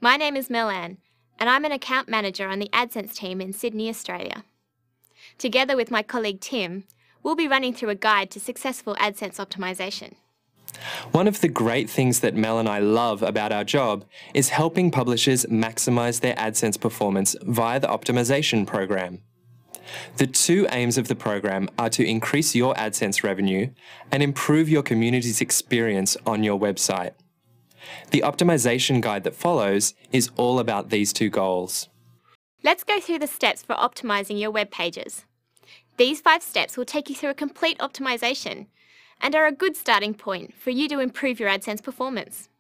My name is Mel Ann, and I'm an account manager on the AdSense team in Sydney, Australia. Together with my colleague Tim, we'll be running through a guide to successful AdSense optimization. One of the great things that Mel and I love about our job is helping publishers maximize their AdSense performance via the optimization program. The two aims of the program are to increase your AdSense revenue and improve your community's experience on your website. The optimization guide that follows is all about these two goals. Let's go through the steps for optimizing your web pages. These 5 steps will take you through a complete optimization and are a good starting point for you to improve your AdSense performance.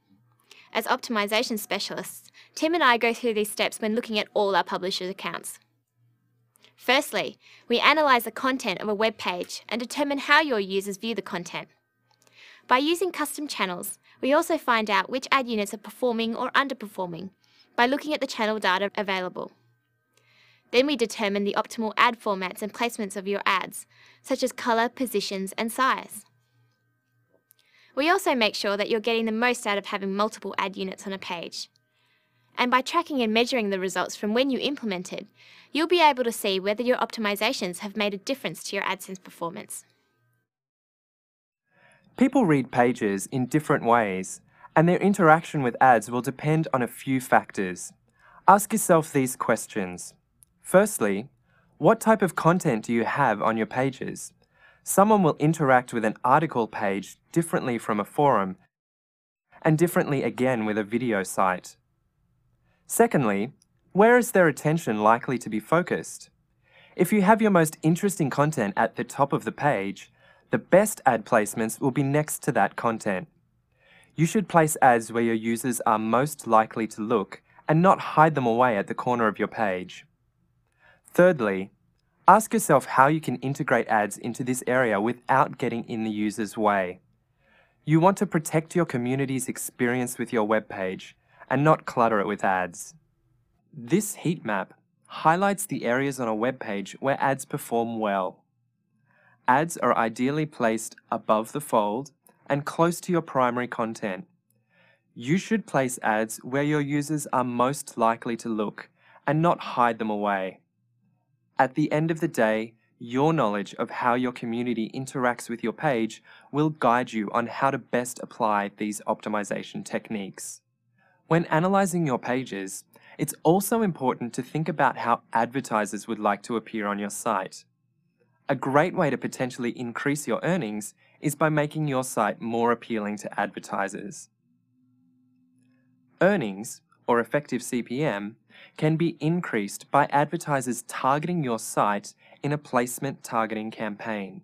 As optimization specialists, Tim and I go through these steps when looking at all our publishers' accounts. Firstly, we analyze the content of a web page and determine how your users view the content. By using custom channels, we also find out which ad units are performing or underperforming by looking at the channel data available. Then we determine the optimal ad formats and placements of your ads, such as colour, positions, and size. We also make sure that you're getting the most out of having multiple ad units on a page. And by tracking and measuring the results from when you implemented, you'll be able to see whether your optimizations have made a difference to your AdSense performance. People read pages in different ways, and their interaction with ads will depend on a few factors. Ask yourself these questions. Firstly, what type of content do you have on your pages? Someone will interact with an article page differently from a forum, and differently again with a video site. Secondly, where is their attention likely to be focused? If you have your most interesting content at the top of the page, the best ad placements will be next to that content. You should place ads where your users are most likely to look and not hide them away at the corner of your page. Thirdly, ask yourself how you can integrate ads into this area without getting in the user's way. You want to protect your community's experience with your web page and not clutter it with ads. This heat map highlights the areas on a web page where ads perform well. Ads are ideally placed above the fold and close to your primary content. You should place ads where your users are most likely to look and not hide them away. At the end of the day, your knowledge of how your community interacts with your page will guide you on how to best apply these optimization techniques. When analyzing your pages, it's also important to think about how advertisers would like to appear on your site. A great way to potentially increase your earnings is by making your site more appealing to advertisers. Earnings, or effective CPM, can be increased by advertisers targeting your site in a placement targeting campaign.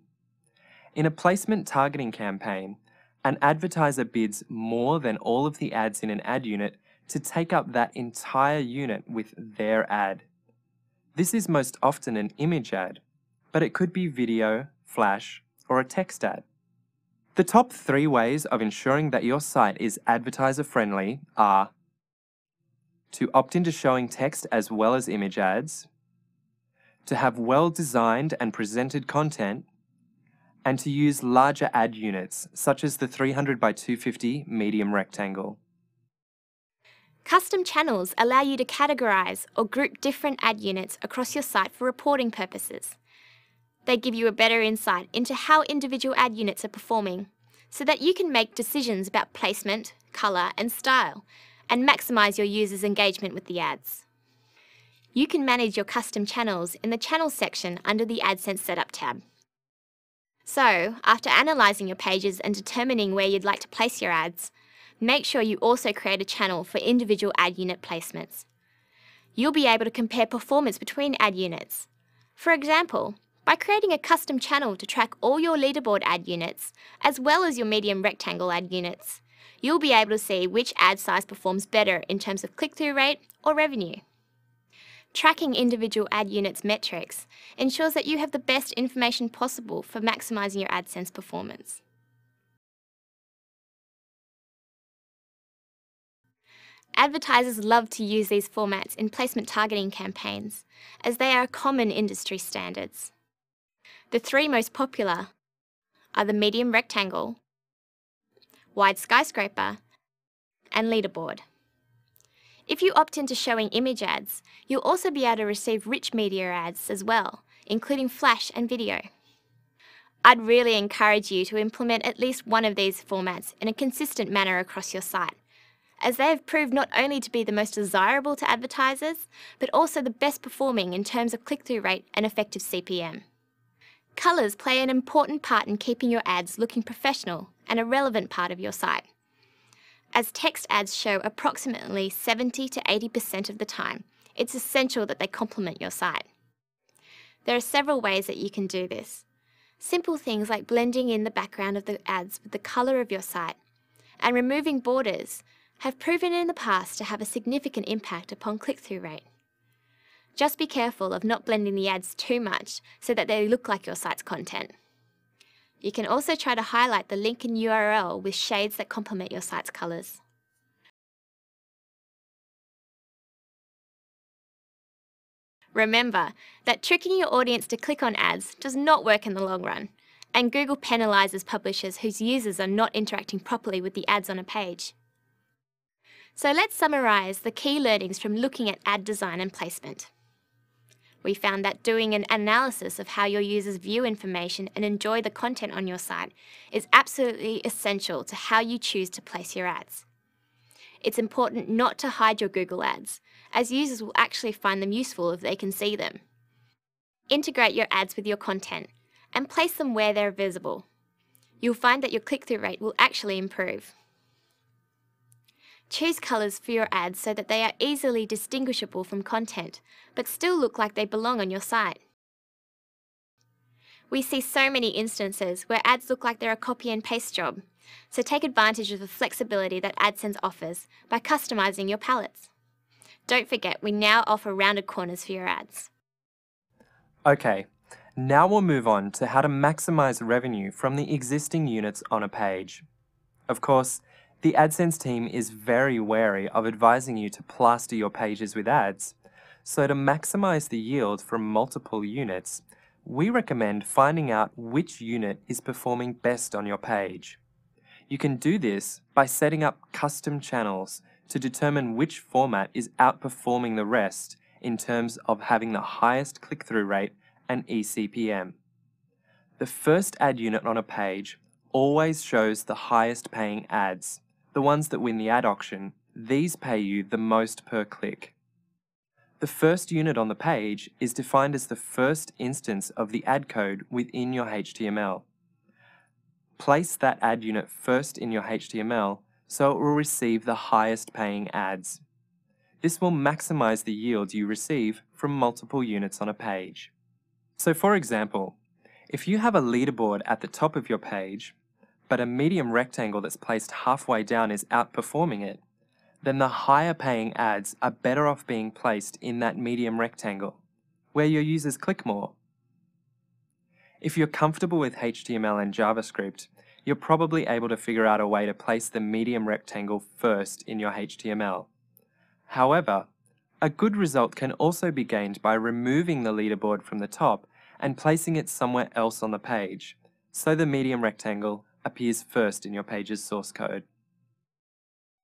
In a placement targeting campaign, an advertiser bids more than all of the ads in an ad unit to take up that entire unit with their ad. This is most often an image ad, but it could be video, flash, or a text ad. The top 3 ways of ensuring that your site is advertiser-friendly are to opt into showing text as well as image ads, to have well-designed and presented content, and to use larger ad units, such as the 300 by 250 medium rectangle. Custom channels allow you to categorize or group different ad units across your site for reporting purposes. They give you a better insight into how individual ad units are performing, so that you can make decisions about placement, color, and style, and maximize your users' engagement with the ads. You can manage your custom channels in the Channels section under the AdSense Setup tab. So, after analyzing your pages and determining where you'd like to place your ads, make sure you also create a channel for individual ad unit placements. You'll be able to compare performance between ad units. For example, by creating a custom channel to track all your leaderboard ad units, as well as your medium rectangle ad units, you'll be able to see which ad size performs better in terms of click-through rate or revenue. Tracking individual ad units metrics ensures that you have the best information possible for maximizing your AdSense performance. Advertisers love to use these formats in placement targeting campaigns, as they are common industry standards. The 3 most popular are the medium rectangle, wide skyscraper, and leaderboard. If you opt into showing image ads, you'll also be able to receive rich media ads as well, including flash and video. I'd really encourage you to implement at least one of these formats in a consistent manner across your site, as they have proved not only to be the most desirable to advertisers, but also the best performing in terms of click-through rate and effective CPM. Colours play an important part in keeping your ads looking professional and a relevant part of your site. As text ads show approximately 70 to 80% of the time, it's essential that they complement your site. There are several ways that you can do this. Simple things like blending in the background of the ads with the colour of your site and removing borders have proven in the past to have a significant impact upon click-through rate. Just be careful of not blending the ads too much so that they look like your site's content. You can also try to highlight the link and URL with shades that complement your site's colours. Remember that tricking your audience to click on ads does not work in the long run, and Google penalises publishers whose users are not interacting properly with the ads on a page. So let's summarise the key learnings from looking at ad design and placement. We found that doing an analysis of how your users view information and enjoy the content on your site is absolutely essential to how you choose to place your ads. It's important not to hide your Google ads, as users will actually find them useful if they can see them. Integrate your ads with your content and place them where they're visible. You'll find that your click-through rate will actually improve. Choose colours for your ads so that they are easily distinguishable from content, but still look like they belong on your site. We see so many instances where ads look like they're a copy and paste job, so take advantage of the flexibility that AdSense offers by customising your palettes. Don't forget, we now offer rounded corners for your ads. Okay, now we'll move on to how to maximise revenue from the existing units on a page. Of course, the AdSense team is very wary of advising you to plaster your pages with ads, so to maximise the yield from multiple units, we recommend finding out which unit is performing best on your page. You can do this by setting up custom channels to determine which format is outperforming the rest in terms of having the highest click-through rate and eCPM. The first ad unit on a page always shows the highest paying ads. The ones that win the ad auction, these pay you the most per click. The first unit on the page is defined as the first instance of the ad code within your HTML. Place that ad unit first in your HTML so it will receive the highest paying ads. This will maximize the yield you receive from multiple units on a page. So for example, if you have a leaderboard at the top of your page, but a medium rectangle that's placed halfway down is outperforming it, then the higher paying ads are better off being placed in that medium rectangle, where your users click more. If you're comfortable with HTML and JavaScript, you're probably able to figure out a way to place the medium rectangle first in your HTML. However, a good result can also be gained by removing the leaderboard from the top and placing it somewhere else on the page, so the medium rectangle appears first in your page's source code.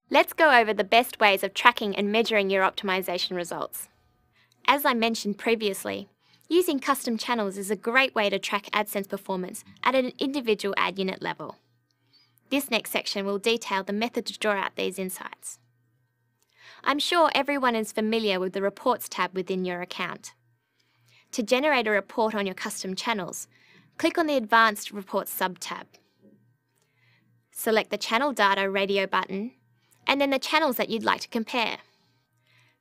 Let's go over the best ways of tracking and measuring your optimization results. As I mentioned previously, using custom channels is a great way to track AdSense performance at an individual ad unit level. This next section will detail the method to draw out these insights. I'm sure everyone is familiar with the Reports tab within your account. To generate a report on your custom channels, click on the Advanced Reports sub-tab. Select the Channel Data radio button, and then the channels that you'd like to compare.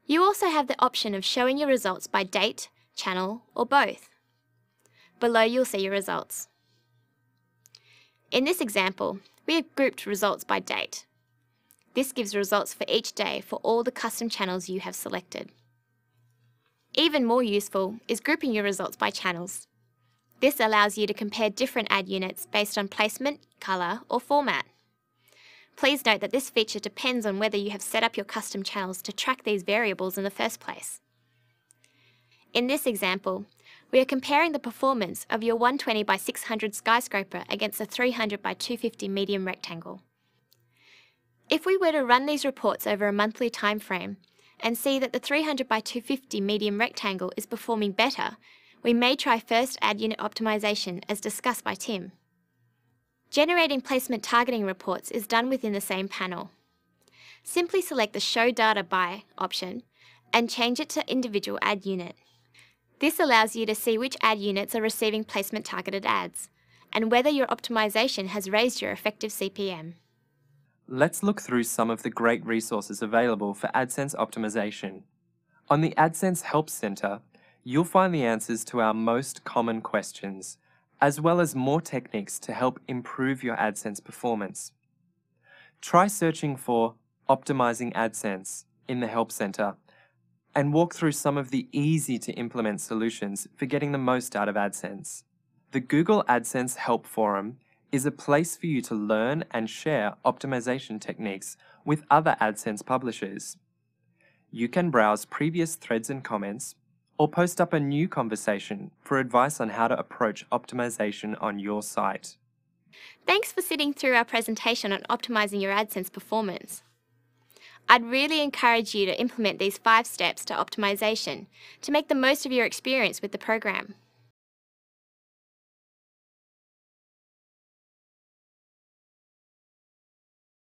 You also have the option of showing your results by date, channel, or both. Below you'll see your results. In this example, we have grouped results by date. This gives results for each day for all the custom channels you have selected. Even more useful is grouping your results by channels. This allows you to compare different ad units based on placement, colour, or format. Please note that this feature depends on whether you have set up your custom channels to track these variables in the first place. In this example, we are comparing the performance of your 120 by 600 skyscraper against a 300 by 250 medium rectangle. If we were to run these reports over a monthly time frame and see that the 300 by 250 medium rectangle is performing better, we may try first ad unit optimization as discussed by Tim. Generating placement targeting reports is done within the same panel. Simply select the Show Data By option and change it to individual ad unit. This allows you to see which ad units are receiving placement targeted ads, and whether your optimization has raised your effective CPM. Let's look through some of the great resources available for AdSense optimization. On the AdSense Help Center, you'll find the answers to our most common questions, as well as more techniques to help improve your AdSense performance. Try searching for Optimizing AdSense in the Help Center and walk through some of the easy-to-implement solutions for getting the most out of AdSense. The Google AdSense Help Forum is a place for you to learn and share optimization techniques with other AdSense publishers. You can browse previous threads and comments, or post up a new conversation for advice on how to approach optimization on your site. Thanks for sitting through our presentation on optimizing your AdSense performance. I'd really encourage you to implement these 5 steps to optimization to make the most of your experience with the program.